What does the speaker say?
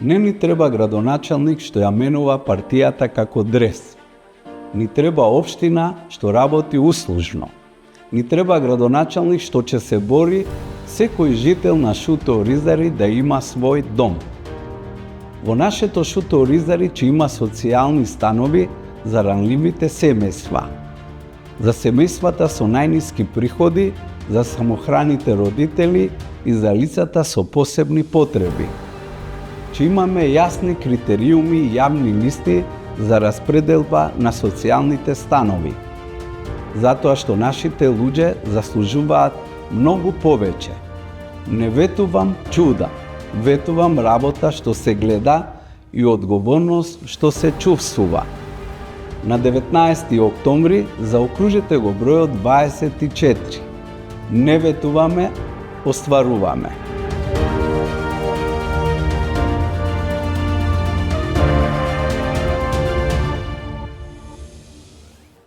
Не ни треба градоначалник што ја менува партијата како дрес. Ни треба општина што работи услужно. Ни треба градоначалник што ќе се бори секој жител на Шуто Оризари да има свој дом. Во нашето Шуто Оризари ќе има социјални станови за ранливите семејства. За семејствата со најниски приходи, за самохраните родители и за лицата со посебни потреби. Ќе имаме јасни критериуми и јавни листи за распределба на социјалните станови. Затоа што нашите луѓе заслужуваат многу повеќе. Не ветувам чуда, ветувам работа што се гледа и одговорност што се чувствува. На 19 октомври заокружете го бројот 24. Не ветуваме, остваруваме.